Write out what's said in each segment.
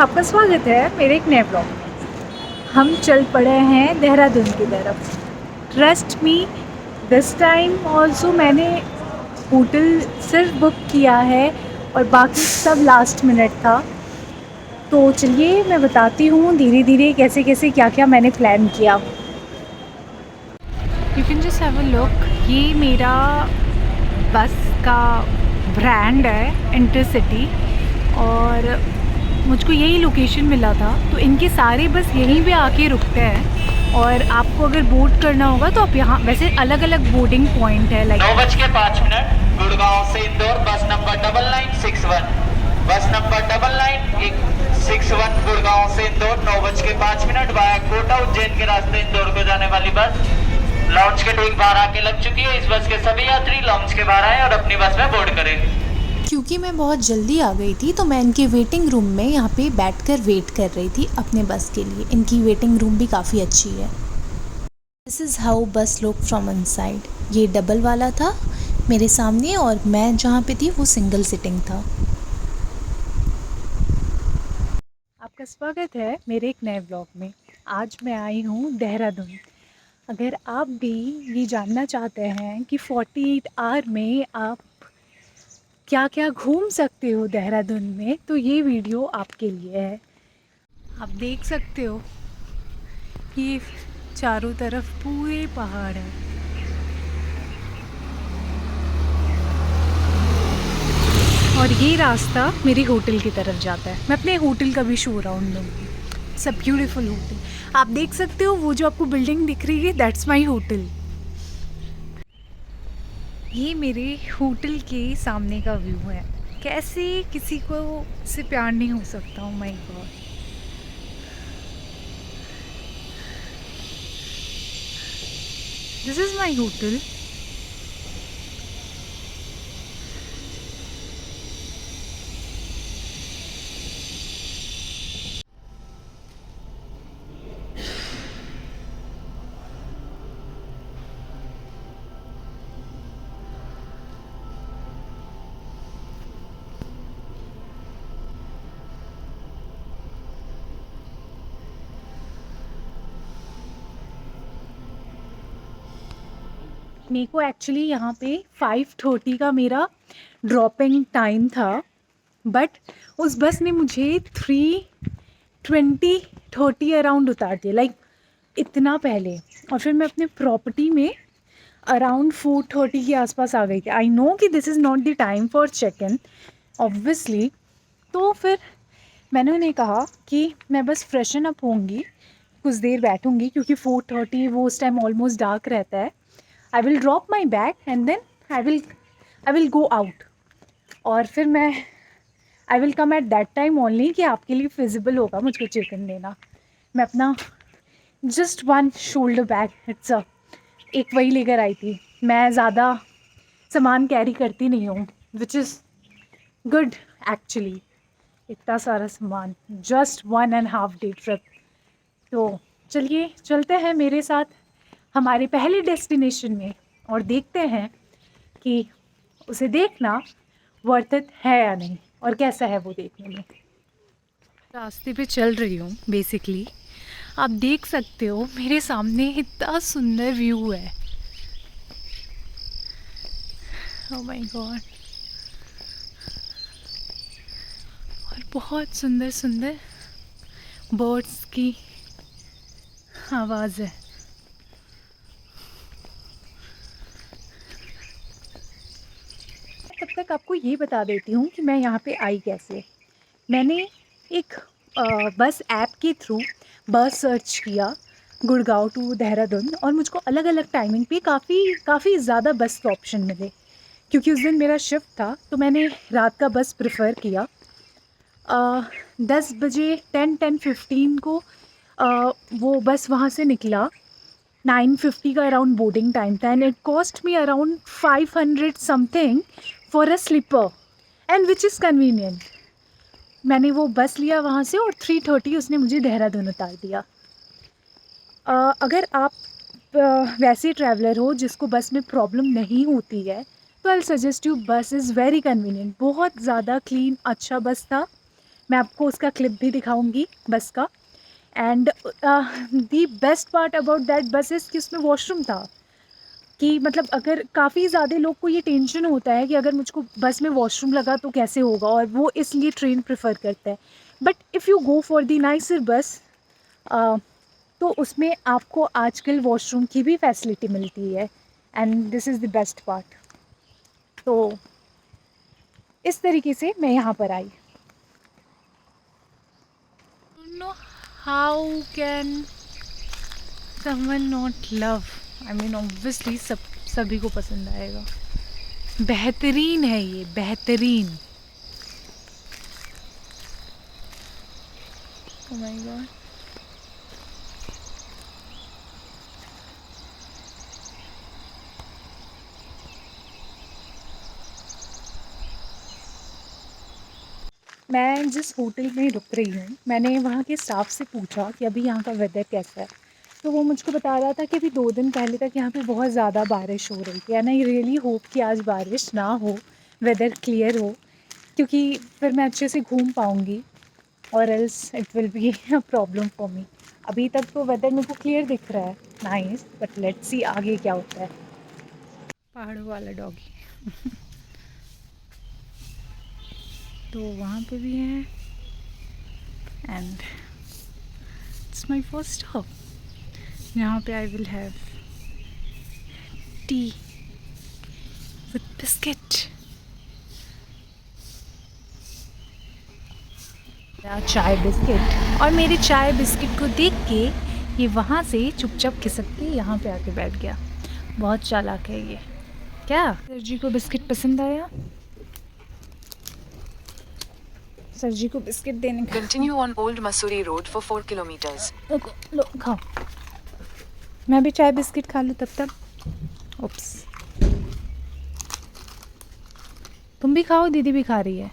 आपका स्वागत है मेरे एक नए ब्लॉग में। हम चल पड़े हैं देहरादून की तरफ। Trust me, this time also मैंने होटल सिर्फ बुक किया है और बाकी सब लास्ट मिनट था। तो चलिए मैं बताती हूँ धीरे धीरे कैसे कैसे क्या क्या मैंने प्लान किया। You can just have a look. ये मेरा बस का ब्रांड है इंटरसिटी, और मुझको यही लोकेशन मिला था, तो इनके सारे बस यहीं पे आके रुकते हैं। और आपको अगर बोर्ड करना होगा तो आप यहाँ, वैसे अलग अलग बोर्डिंग पॉइंट है। लाइक 9:05 गुड़गांव से इंदौर बस नंबर 9961, बस नंबर 9961 गुड़गांव से इंदौर 9:05 वाया कोटा उज्जैन के रास्ते इंदौर को जाने वाली बस लॉन्च के ठीक बाहर आके लग चुकी है। इस बस के सभी यात्री लॉन्च के बाहर आए और अपनी बस में बोर्ड करें। क्योंकि मैं बहुत जल्दी आ गई थी तो मैं इनके वेटिंग रूम में यहाँ पे बैठकर वेट कर रही थी अपने बस के लिए। इनकी वेटिंग रूम भी काफ़ी अच्छी है। दिस इज़ हाउ बस लुक फ्रॉम इनसाइड। ये डबल वाला था मेरे सामने, और मैं जहाँ पे थी वो सिंगल सिटिंग था। आपका स्वागत है मेरे एक नए ब्लॉग में। आज मैं आई हूँ देहरादून। अगर आप भी ये जानना चाहते हैं कि 48 आवर में आप क्या क्या घूम सकते हो देहरादून में, तो ये वीडियो आपके लिए है। आप देख सकते हो ये चारों तरफ पूरे पहाड़ हैं। और ये रास्ता मेरे होटल की तरफ जाता है। मैं अपने होटल का भी शो राउंड लूँगी। It's a beautiful hotel. आप देख सकते हो वो जो आपको बिल्डिंग दिख रही है, दैट्स माय होटल। ये मेरे होटल के सामने का व्यू है। कैसे किसी को से प्यार नहीं हो सकता। ओह my God. This is my hotel. मेरे को एक्चुअली यहाँ पे 5:30 का मेरा ड्रॉपिंग टाइम था, बट उस बस ने मुझे 3:20 अराउंड उतार दिया, लाइक इतना पहले। और फिर मैं अपने प्रॉपर्टी में अराउंड 4:30 के आसपास आ गई थी। आई नो कि this is not the time for check in obviously. तो फिर मैंने उन्हें कहा कि मैं बस फ्रेशन अप होंगी, कुछ देर बैठूंगी, क्योंकि 4:30 वो उस टाइम ऑलमोस्ट डार्क रहता है। I will drop my bag and then I will go out. और फिर I will come at that time only कि आपके लिए फिजिबल होगा मुझको चिकन देना। मैं अपना just one shoulder bag, it's a एक वही लेकर आई थी। मैं ज़्यादा सामान कैरी करती नहीं हूँ, विच इज़ गुड एक्चुअली। इतना सारा सामान, जस्ट 1.5 डे ट्रिप। तो चलिए चलते हैं मेरे साथ हमारे पहले डेस्टिनेशन में और देखते हैं कि उसे देखना वर्थ इट है या नहीं, और कैसा है वो देखने में। रास्ते पे चल रही हूँ बेसिकली। आप देख सकते हो मेरे सामने इतना सुंदर व्यू है। ओह माय गॉड। और बहुत सुंदर सुंदर बर्ड्स की आवाज़ है। तब तक आपको ये बता देती हूँ कि मैं यहाँ पे आई कैसे। मैंने एक बस ऐप के थ्रू बस सर्च किया गुड़गांव टू देहरादून, और मुझको अलग अलग टाइमिंग पे काफ़ी ज़्यादा बस के ऑप्शन मिले। क्योंकि उस दिन मेरा शिफ्ट था तो मैंने रात का बस प्रेफर किया। 10 बजे 10:15 को वो बस वहाँ से निकला। 9:50 का अराउंड बोर्डिंग टाइम था, and it cost me around 500 something for a sleeper, and which is convenient. मैंने वो बस लिया वहाँ से और 3:30 उसने मुझे देहरादून उतार दिया। अगर आप वैसे ट्रैवलर हो जिसको बस में प्रॉब्लम नहीं होती है, तो आई सजेस्ट यू, बस इज़ वेरी कन्वीनियंट। बहुत ज़्यादा क्लीन अच्छा बस था, मैं आपको उसका क्लिप भी दिखाऊंगी बस का। And the best part about that बस इज़ कि उसमें वॉशरूम था, कि मतलब अगर काफ़ी ज़्यादा लोग को ये टेंशन होता है कि अगर मुझको बस में वॉशरूम लगा तो कैसे होगा, और वो इसलिए ट्रेन प्रेफर करता है। But if you go for the nicer बस, तो उसमें आपको आजकल वॉशरूम की भी फैसिलिटी मिलती है, and this is the best part. तो इस तरीके से मैं यहाँ पर आई। No how can someone not love, I mean obviously सभी को पसंद आएगा। बेहतरीन है ये, बेहतरीन। Oh my god. मैं जिस होटल में रुक रही हूँ, मैंने वहाँ के स्टाफ से पूछा कि अभी यहाँ का वेदर कैसा है, तो वो मुझको बता रहा था कि अभी 2 दिन पहले तक यहाँ पे बहुत ज़्यादा बारिश हो रही थी, एंड आई रियली होप कि आज बारिश ना हो, वेदर क्लियर हो, क्योंकि फिर मैं अच्छे से घूम पाऊँगी, और else it will be a problem for me. अभी तक तो वेदर मेरे को क्लियर दिख रहा है, नाइस, बट लेट्स सी आगे क्या होता है। पहाड़ों वाला डॉगी तो वहाँ पे भी है, and it's my first stop. यहाँ पे I will have T with biscuit, चाय बिस्किट। और मेरे चाय बिस्किट को देख के ये वहाँ से चुपचाप खिसक के यहाँ पे आके बैठ गया। बहुत चालाक है ये। क्या सर जी को बिस्किट पसंद आया? सर जी को बिस्किट देने का। Continue on Old Mussoorie Road for 4 kilometers. लो खाओ, मैं भी चाय बिस्किट खा लूँ तब तक। ओप्स, तुम भी खाओ, दीदी भी खा रही है।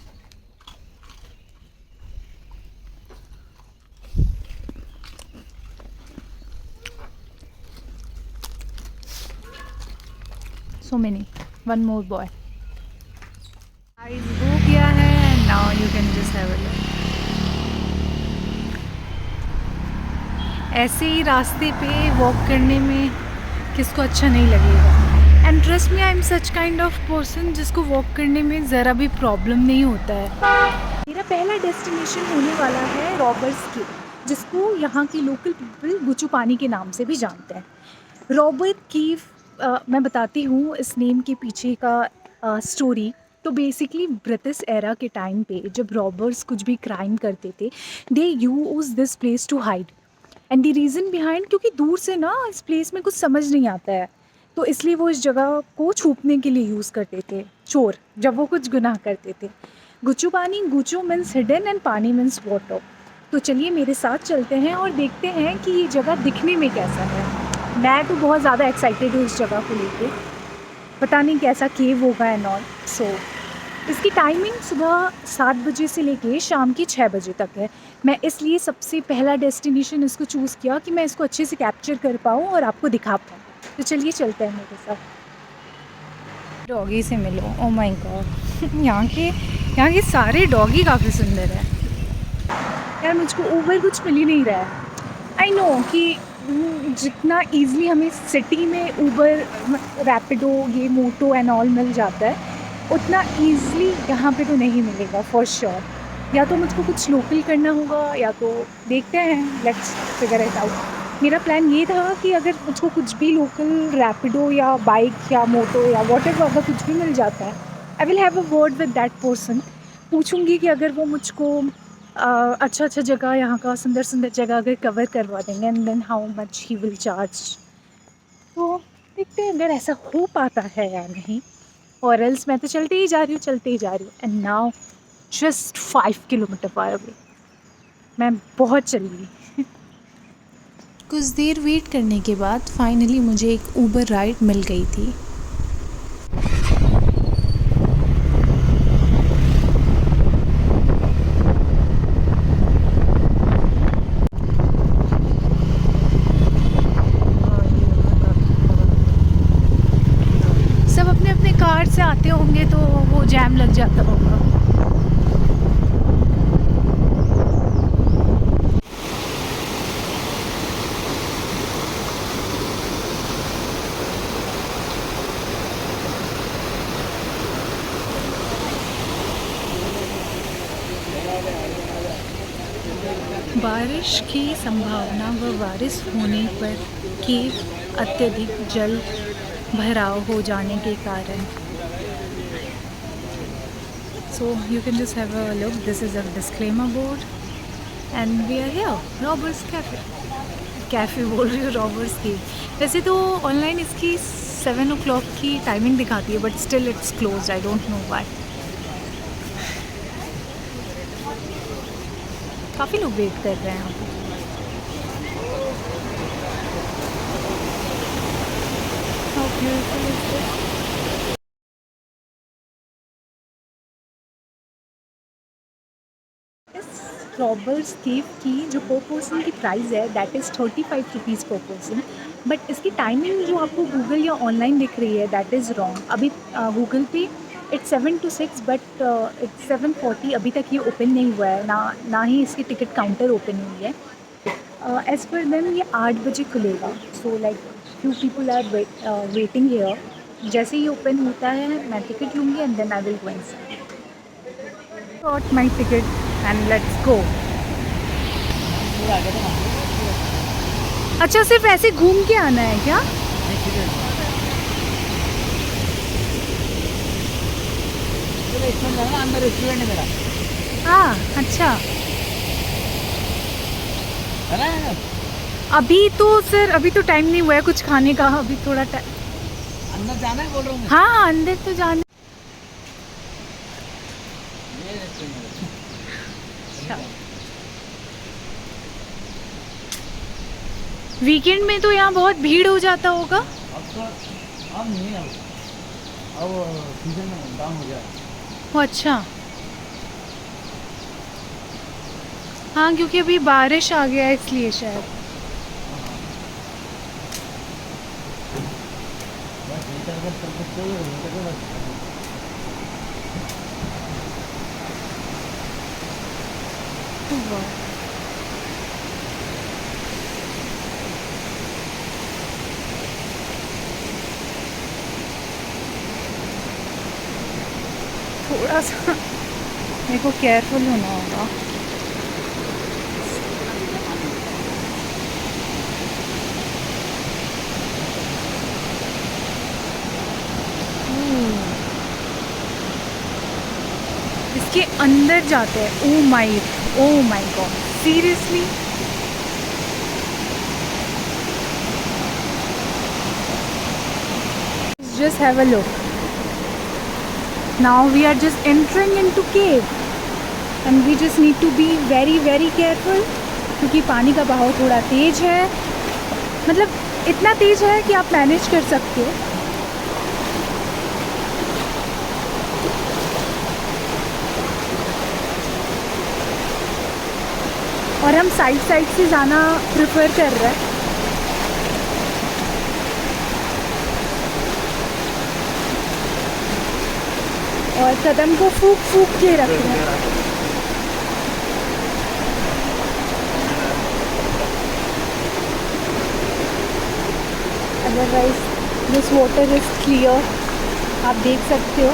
So many, one more boy. Eyes हो गया है, and now you can just have a look. ऐसे ही रास्ते पे वॉक करने में किसको अच्छा नहीं लगेगा। And trust me, I am such kind of person जिसको वॉक करने में ज़रा भी प्रॉब्लम नहीं होता है। मेरा पहला डेस्टिनेशन होने वाला है रॉबर्स केव, जिसको यहाँ के लोकल पीपल गुचू पानी के नाम से भी जानते हैं। रॉबर्ट केव, मैं बताती हूँ इस नेम के पीछे का स्टोरी। तो बेसिकली ब्रिटिश एरा के टाइम पे जब रॉबर्स कुछ भी क्राइम करते थे, they use this place to hide, and the reason behind, क्योंकि दूर से ना इस प्लेस में कुछ समझ नहीं आता है, तो इसलिए वो इस जगह को छुपने के लिए यूज़ करते थे चोर, जब वो कुछ गुनाह करते थे। गुचू पानी, गुचू मीन्स हिडन एंड पानी मीन्स वाटर। तो चलिए मेरे साथ चलते हैं और देखते हैं कि ये जगह दिखने में कैसा है। मैं तो बहुत ज़्यादा एक्साइटेड हूँ इस जगह को लेके, पता नहीं कैसा केव होगा एंड ऑल। सो इसकी टाइमिंग सुबह 7 बजे से लेके शाम की 6 बजे तक है। मैं इसलिए सबसे पहला डेस्टिनेशन इसको चूज़ किया कि मैं इसको अच्छे से कैप्चर कर पाऊँ और आपको दिखा पाऊँ। तो चलिए चलते हैं मेरे साथ। डॉगी से मिलो, ओह माय गॉड, यहाँ के सारे डॉगी काफ़ी सुंदर है यार। मुझको ऊबर कुछ मिल ही नहीं रहा है। आई नो कि जितना ईज़िली हमें सिटी में ऊबर, रैपिडो, ये मोटो एंड ऑल मिल जाता है, उतना ईज़िली यहाँ पे तो नहीं मिलेगा फॉर श्योर। या तो मुझको कुछ लोकल करना होगा, या तो देखते हैं, लेट्स फिगर इट आउट। मेरा प्लान ये था कि अगर मुझको कुछ भी लोकल रैपिडो या बाइक या मोटो या वॉटेवर अगर कुछ भी मिल जाता है, I will have a word with that person. पूछूंगी कि अगर वो मुझको अच्छा जगह, यहाँ का सुंदर जगह अगर कवर करवा देंगे, and then how much he will charge. तो देखते हैं अगर ऐसा हो पाता है या नहीं, और एल्स मैं तो चलते ही जा रही हूँ। And now just 5 kilometre far away, मैं बहुत चल रही। कुछ देर वेट करने के बाद फाइनली मुझे एक ऊबर राइड मिल गई थी। सब अपने अपने कार से आते होंगे तो वो जैम लग जाता होगा। बारिश की संभावना व बारिश होने पर केव अत्यधिक जल भराव हो जाने के कारण, so you can just have a look. This is a disclaimer board and we are here, Robbers Cafe. Cafe बोल रही हूँ, रॉबर्स की। वैसे तो ऑनलाइन इसकी 7 o'clock की टाइमिंग दिखाती है, but still it's close, I don't know why. काफ़ी लोग वेट कर रहे हैं यहाँ पे। How beautiful is this? Robbers cave की जो पर पर्सन की प्राइस है that is 35 rupees per person, but इसकी टाइमिंग जो आपको गूगल या ऑनलाइन दिख रही है दैट इज़ रॉन्ग। अभी गूगल पे इट्स 7 to 6 बट इट्स 7:40, अभी तक ये ओपन नहीं हुआ है, ना ही इसकी टिकट काउंटर ओपन हुई है। एज़ पर देम ये 8 बजे खुलेगा, so like few people are waiting here. जैसे ही ओपन होता है मैं टिकट लूँगी and then I will go inside. Got my ticket and let's go. अच्छा, सिर्फ ऐसे घूम के आना है क्या? अंदर रेस्टोरेंट है मेरा। हाँ, अच्छा। है ना? अभी तो सर अभी तो टाइम नहीं हुआ है कुछ खाने का, अभी थोड़ा टाइम। अंदर जाना है बोल रहा हूँ मैं। हाँ, अंदर तो जाना। ये रेस्टोरेंट है। अच्छा, वीकेंड में तो यहाँ बहुत भीड़ हो जाता होगा। अब नहीं है, अब सीजन में डाउन हो गया। ओ अच्छा, हाँ क्योंकि अभी बारिश आ गया है इसलिए शायद। बस विंटर का चल सकते हो, विंटर का बस। वाह, थोड़ा सा मेरे को केयरफुल होना होगा। इसके अंदर जाते हैं। Oh my God, seriously. Just have a look. Now we are just entering into cave and we just need to be very very careful क्योंकि पानी का बहाव थोड़ा तेज है, मतलब इतना तेज है कि आप मैनेज कर सकते हो। और हम साइड से जाना प्रेफर कर रहे हैं। और कदम को फूक के रख रहे हैं। Otherwise this water is clear, आप देख सकते हो।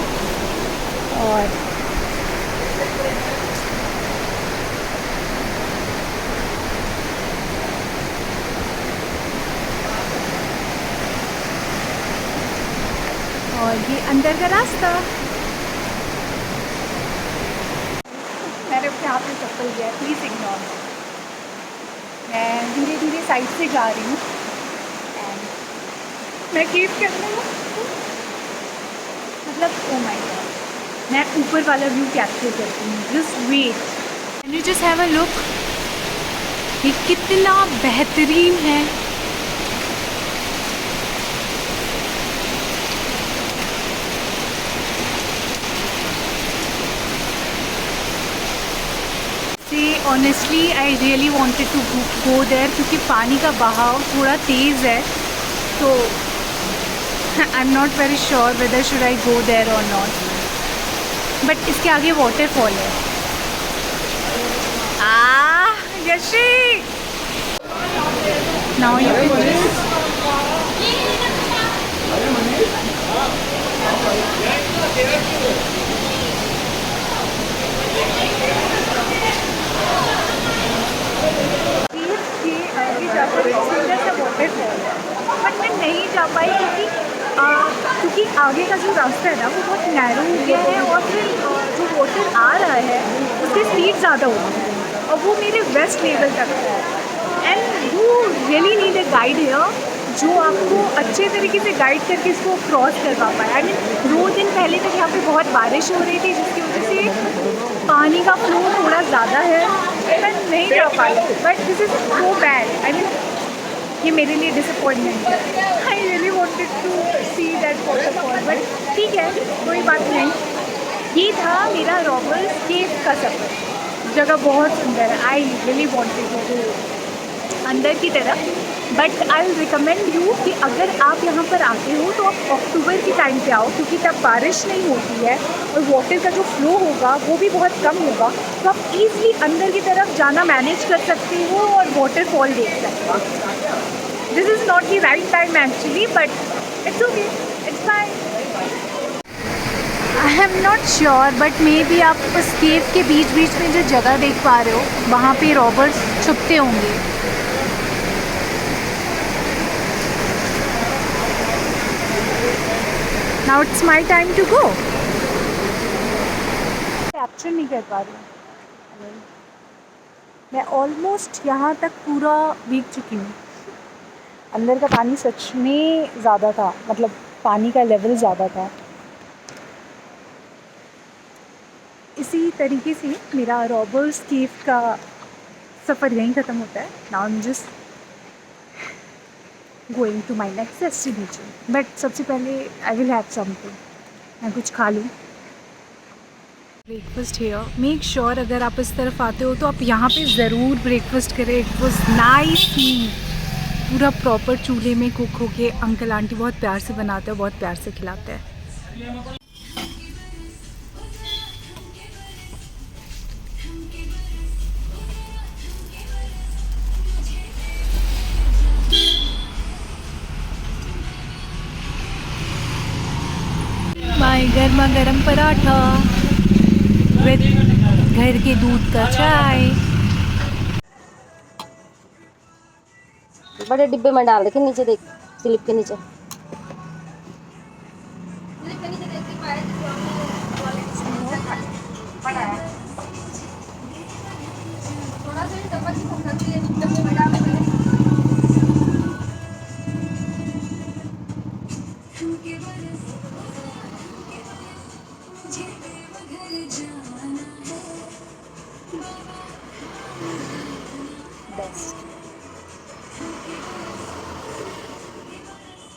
और ये अंदर का रास्ता। मैंने अपने हाथ में चप्पल दिया है, प्लीज़ इग्नोर। मैं धीरे धीरे साइड से जा रही हूँ एंड मैं केव के अंदर हूँ, मतलब ओ माय गॉड, मैं ऊपर वाला व्यू कैप्चर करती हूँ। Just wait, can you just have a look, ये कितना बेहतरीन है। Honestly I really wanted to go there क्योंकि पानी का बहाव थोड़ा तेज़ है, तो I am not very sure whether should I go there और नॉट, बट इसके आगे वाटरफॉल है। यशी, नाउ यू कैन सुंदर सा वाटरफॉल है, बट मैं नहीं जा पाई क्योंकि आगे का जो रास्ता है ना वो बहुत नैरो हो गया है, और फिर जो वाटर आ रहा है उसकी स्पीड ज़्यादा होती है और वो मेरे वेस्ट लेवल तक है। And you really need a guide here जो आपको अच्छे तरीके से गाइड करके इसको क्रॉस करवा पाए। आई मीन 2 दिन पहले तक यहाँ पे बहुत बारिश हो रही थी, जिसकी वजह से पानी का फ्लो थोड़ा ज़्यादा है, मैं नहीं जा पाई। But this is so bad, I mean ये मेरे लिए डिसअपॉइंटमेंट है। I really wanted to see that waterfall, but ठीक है, कोई बात नहीं। ये था मेरा रॉबर्स केव का सफ़र। जगह बहुत सुंदर है, आई रियली वांटेड टू अंदर की तरफ। But I will recommend you कि अगर आप यहाँ पर आते हो तो आप अक्टूबर के टाइम पे आओ, क्योंकि तब बारिश नहीं होती है और वाटर का जो फ्लो होगा वो भी बहुत कम होगा, तो आप ईज़िली अंदर की तरफ जाना मैनेज कर सकते हो और वाटरफॉल देख सकते हो। This is not the right time actually, but it's okay, it's fine. I am not sure, but may be आप उस केव के बीच बीच में जो जगह देख पा रहे हो वहाँ पे रॉबर्स छुपते होंगे। Now it's my time to go. Capture नहीं कर पा रही हूँ, मैं ऑलमोस्ट यहाँ तक पूरा भीग चुकी हूँ। अंदर का पानी सच में ज़्यादा था, मतलब पानी का लेवल ज़्यादा था। इसी तरीके से मेरा रॉबर्स केव का सफ़र यहीं ख़त्म होता है। Now I am just going to my next destination, but सबसे पहले आई विल हैव समथिंग, मैं कुछ खा लूँ। ब्रेकफास्ट हेयर, मेक श्योर अगर आप इस तरफ आते हो तो आप यहाँ पे ज़रूर ब्रेकफास्ट करें। इट वॉज नाइस, पूरा प्रॉपर चूल्हे में कुक होके अंकल आंटी बहुत प्यार से बनाते हैं, बहुत प्यार से खिलाते हैं। माय गर्मा गर्म पराठा विद घर के दूध का चाय। बड़े डिब्बे में डाल रखे नीचे, देख स्लिप के नीचे।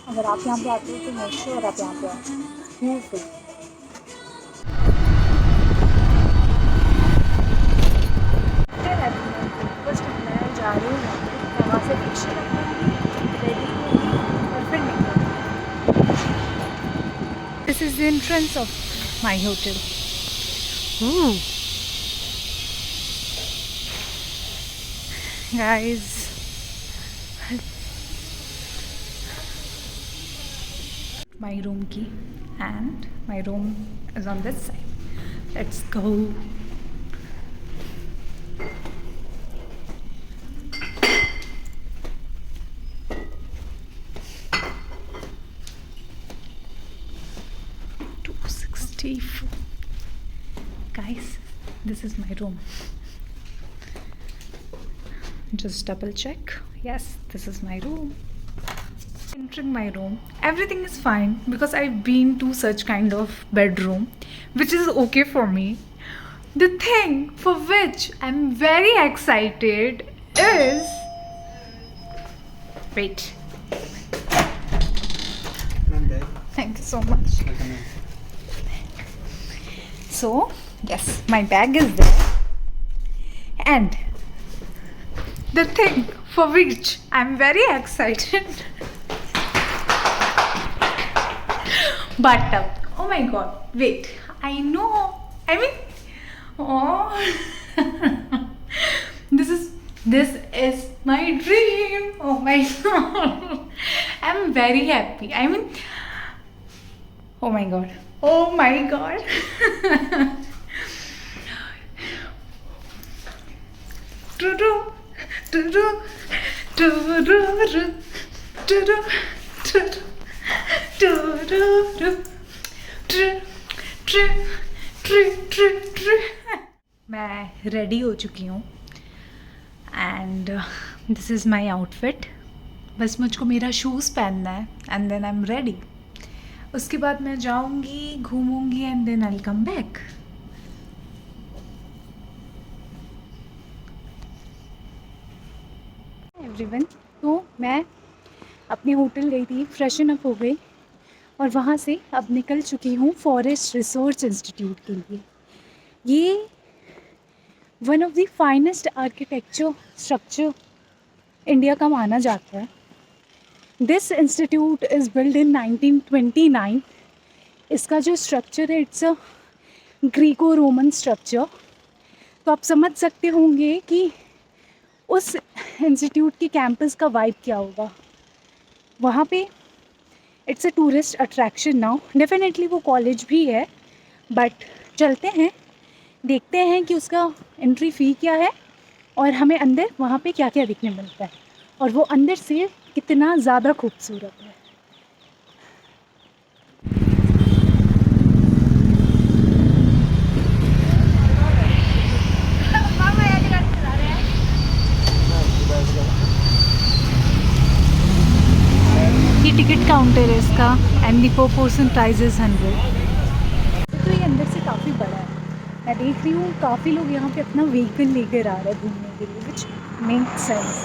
अगर आप यहाँ पे आते हो तो मेक श्योर आप यहाँ पे आओ। ब्यूटीफुल। फर्स्ट मैं जा रही हूँ वहाँ से रिक्शा रेडी और फिर निकलूँगी। This is the entrance of my hotel. Guys, my room key, and my room is on this side. Let's go. Guys, this is my room. Just double check. Yes, this is my room. Entering my room, everything is fine because I've been to such kind of bedroom, which is okay for me. The thing for which I'm very excited is, wait, thank you so much. So yes, my bag is there, and the thing for which I'm very excited, but oh my god, wait, I know, I mean, oh this is my dream. Oh my god, I'm very happy. I mean, oh my god, oh my god. मैं ready हो चुकी हूँ and this is my outfit. बस मुझको मेरा shoes पहनना है and then I am ready. उसके बाद मैं जाऊँगी, घूमूंगी and then I come back. Everyone, तो मैं अपने होटल गई थी, फ्रेशन अप हो गई और वहाँ से अब निकल चुकी हूँ फॉरेस्ट रिसर्च इंस्टीट्यूट के लिए. ये one of the finest architecture structure India का माना जाता है. This institute is build in 1929. इसका जो स्ट्रक्चर है it's a Greco Roman structure. तो आप समझ सकते होंगे कि उस इंस्टीट्यूट के कैंपस का वाइब क्या होगा. वहाँ पे it's a tourist attraction now. Definitely वो कॉलेज भी है, बट चलते हैं, देखते हैं कि उसका एंट्री फ़ी क्या है और हमें अंदर वहाँ पे क्या क्या दिखने मिलता है और वो अंदर से कितना ज़्यादा खूबसूरत है. ये टिकट काउंटर है इसका एंड द पर पर्सन प्राइस इज़ 100. तो ये अंदर से काफ़ी बड़ा है. मैं देख रही हूँ काफ़ी लोग यहाँ पे अपना व्हीकल लेकर आ रहे हैं घूमने के लिए, विच मेक सेंस.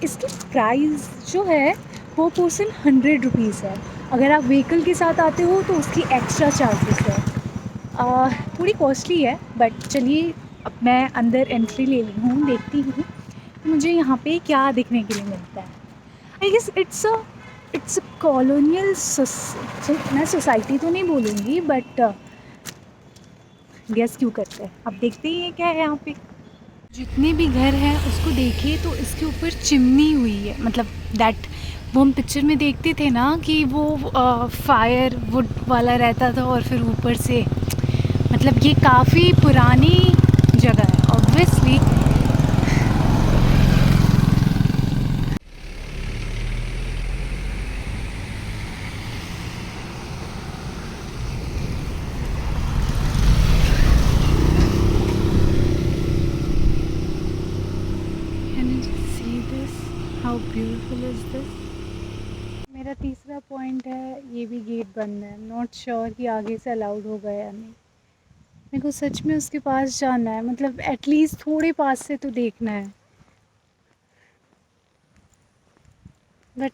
इसकी प्राइस जो है पर पर्सन 100 रुपीज़ है. अगर आप व्हीकल के साथ आते हो तो उसकी एक्स्ट्रा चार्जेस है. थोड़ी कॉस्टली है, बट चलिए अब मैं अंदर एंट्री ले ली हूँ, देखती हूँ मुझे यहाँ पे क्या देखने के लिए मिलता है. I guess it's a colonial मैं सोसाइटी तो नहीं बोलूँगी, बट गेस क्यों करते हैं. अब देखते ही हैं क्या है यहाँ पे. जितने भी घर हैं उसको देखिए तो इसके ऊपर चिमनी हुई है. मतलब दैट वो हम पिक्चर में देखते थे ना कि वो फायर वुड वाला रहता था और फिर ऊपर से, मतलब ये काफ़ी पुरानी जगह है obviously. How beautiful is this. मेरा तीसरा पॉइंट है, ये भी गेट बंद है. नॉट श्योर कि आगे से अलाउड होगा या नहीं. मेरे को सच में उसके पास जाना है, मतलब एटलीस्ट थोड़े पास से तो देखना है, बट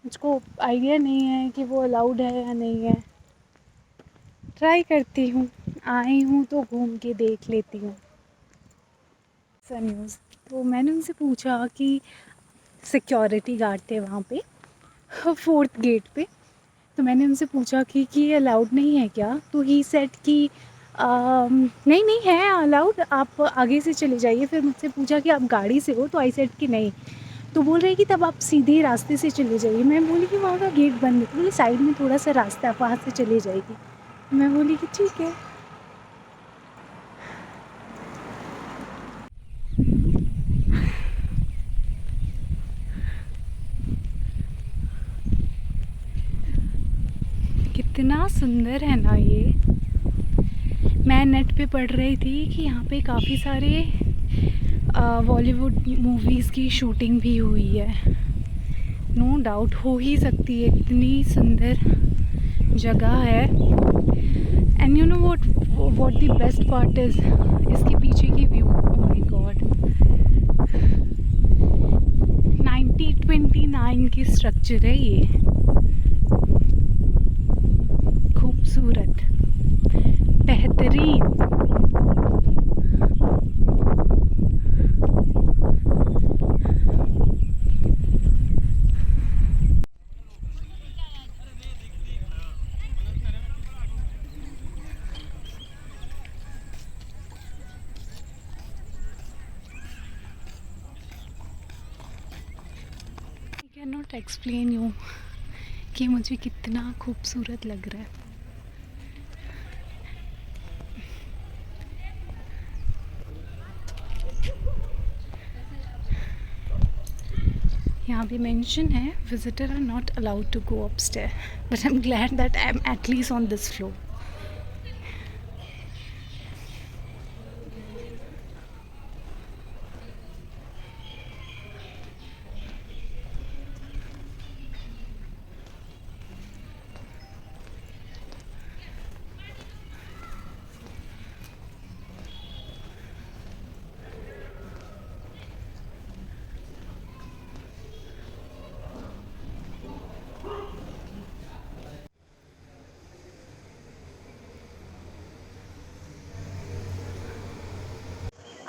मुझको आइडिया नहीं है कि वो अलाउड है या नहीं है. ट्राई करती हूँ, आई हूँ तो घूम के देख लेती हूँ. न्यूज़ तो मैंने उनसे पूछा कि सिक्योरिटी गार्ड थे वहाँ पे 4th गेट पे. तो मैंने उनसे पूछा कि ये अलाउड नहीं है क्या. तो ही सेड कि नहीं नहीं है अलाउड, आप आगे से चले जाइए. फिर मुझसे पूछा कि आप गाड़ी से हो, तो आई सेड कि नहीं. तो बोल रहे कि तब आप सीधे रास्ते से चले जाइए. मैं बोली कि वहाँ का गेट बंद है. तो बोली साइड में थोड़ा सा रास्ता है, आप वहाँ से चले जाएगी. मैं बोली कि ठीक है. कितना सुंदर है ना ये. मैं नेट पे पढ़ रही थी कि यहाँ पे काफ़ी सारे बॉलीवुड मूवीज़ की शूटिंग भी हुई है. नो डाउट हो ही सकती है, इतनी सुंदर जगह है. And you know what the best part is, इसके पीछे की व्यू. ओह माय गॉड, 1929 की स्ट्रक्चर है ये. खूबसूरत, बेहतरीन. I can not explain you कि मुझे कितना खूबसूरत लग रहा है. यहाँ पे मेंशन है visitor are not allowed to go upstair, but I am glad that I am at least on this floor.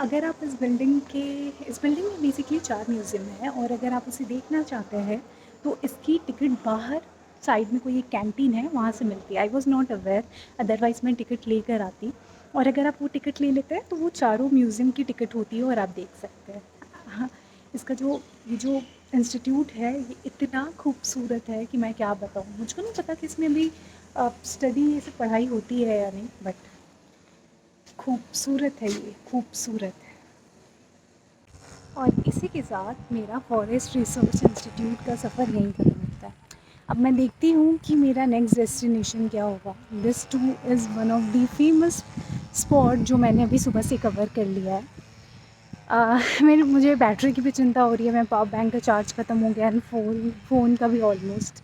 अगर आप इस बिल्डिंग में बेसिकली 4 म्यूज़ियम हैं, और अगर आप उसे देखना चाहते हैं तो इसकी टिकट बाहर साइड में कोई एक कैंटीन है, वहाँ से मिलती है. I was not aware, otherwise मैं टिकट लेकर आती. और अगर आप वो टिकट ले लेते हैं तो वो चारों म्यूज़ियम की टिकट होती है और आप देख सकते हैं. हाँ, इसका ये जो इंस्टीट्यूट है ये इतना खूबसूरत है कि मैं क्या बताऊँ. मुझको नहीं पता कि इसमें भी स्टडी से पढ़ाई होती है या नहीं, बट खूबसूरत है, ये खूबसूरत है. और इसी के साथ मेरा फॉरेस्ट रिसर्च इंस्टीट्यूट का सफ़र यहीं ख़त्म होता है. अब मैं देखती हूँ कि मेरा नेक्स्ट डेस्टिनेशन क्या होगा. This two is one of the famous spot जो मैंने अभी सुबह से कवर कर लिया है. मुझे बैटरी की भी चिंता हो रही है. मैं पावर बैंक का चार्ज ख़त्म हो गया एंड फ़ोन का भी ऑलमोस्ट.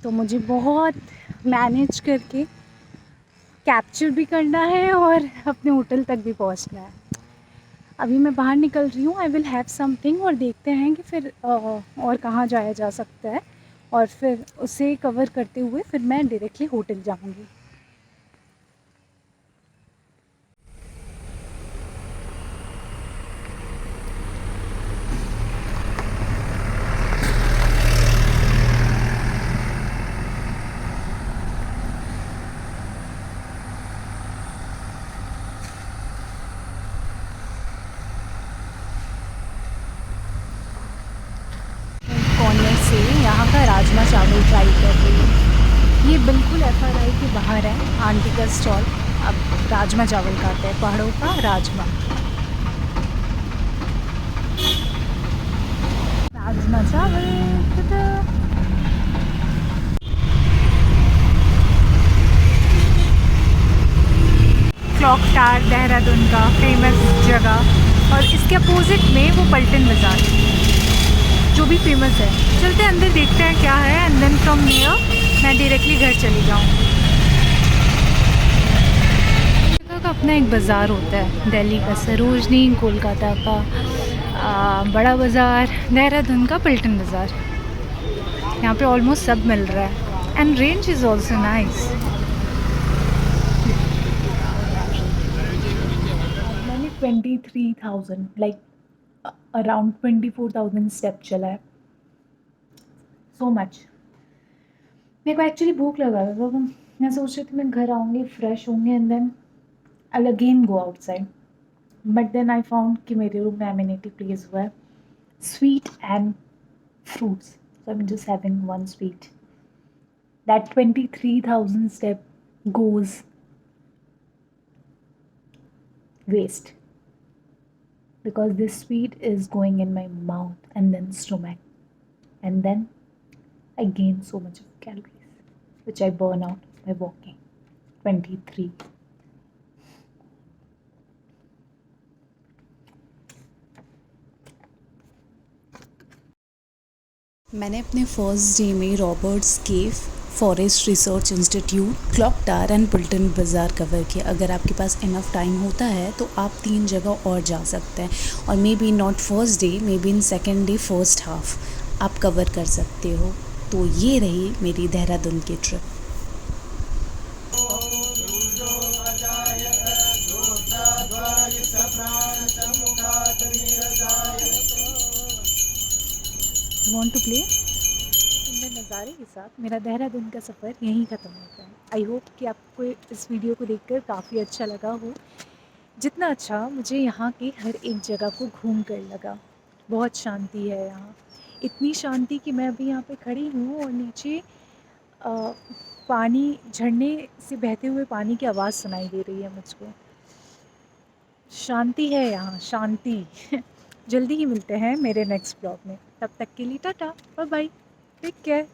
तो मुझे बहुत मैनेज करके कैप्चर भी करना है और अपने होटल तक भी पहुंचना है. अभी मैं बाहर निकल रही हूँ. आई विल हैव समथिंग और देखते हैं कि फिर और कहाँ जाया जा सकता है, और फिर उसे कवर करते हुए फिर मैं डायरेक्टली होटल जाऊँगी. कॉर्नर से यहाँ का राजमा चावल ट्राई कर रही हूँ. ये बिल्कुल FRI के बाहर है आंटी का स्टॉल. अब राजमा चावल खाते हैं, पहाड़ों का राजमा चावल. tada! क्लॉक टावर देहरादून का फेमस जगह, और इसके अपोजिट में वो पल्टन बाज़ार जो भी फेमस है. चलते अंदर देखते हैं क्या है, एंड देन फ्रॉम नियर मैं डायरेक्टली घर चली जाऊँ. जगह का अपना एक बाज़ार होता है. दिल्ली का सरोजनी, कोलकाता का बड़ा बाज़ार, देहरादून का पल्टन बाज़ार. यहाँ पे ऑलमोस्ट सब मिल रहा है, and range is also nice. मैंने 23,000 लाइक अराउंड 24,000 स्टेप चला है. So much. मेरे को एक्चुअली भूख लगा था, तो मैं सोच रही थी मैं घर आऊँगी, फ्रेश होंगे, and then I again go outside. But then I found कि मेरे रूम में एमिनिटी प्लेस हुआ है sweet and fruits. So I am just having one sweet. That 23,000 step goes waste, because this sweet is going in my mouth and then stomach, and then I gain so much of calories which I burn out by walking. 23. मैंने अपने first day में Roberts cave, forest research institute, clock tower and Paltan Bazaar cover किया. अगर आपके पास enough time होता है तो आप 3 जगह और जा सकते हैं, और may be not first day, may be in second day first half आप कवर कर सकते हो. तो ये रही मेरी देहरादून की ट्रिप. Want to play? सुंदर नज़ारे के साथ मेरा देहरादून का सफ़र यहीं ख़त्म होता है. आई होप कि आपको इस वीडियो को देखकर काफ़ी अच्छा लगा हो, जितना अच्छा मुझे यहाँ की हर एक जगह को घूम कर लगा. बहुत शांति है यहाँ, इतनी शांति कि मैं अभी यहाँ पे खड़ी हूँ और नीचे पानी, झरने से बहते हुए पानी की आवाज़ सुनाई दे रही है मुझको. शांति है यहाँ, शांति. जल्दी ही मिलते हैं मेरे नेक्स्ट ब्लॉग में। तब तक के लिए tata, bye bye, take care.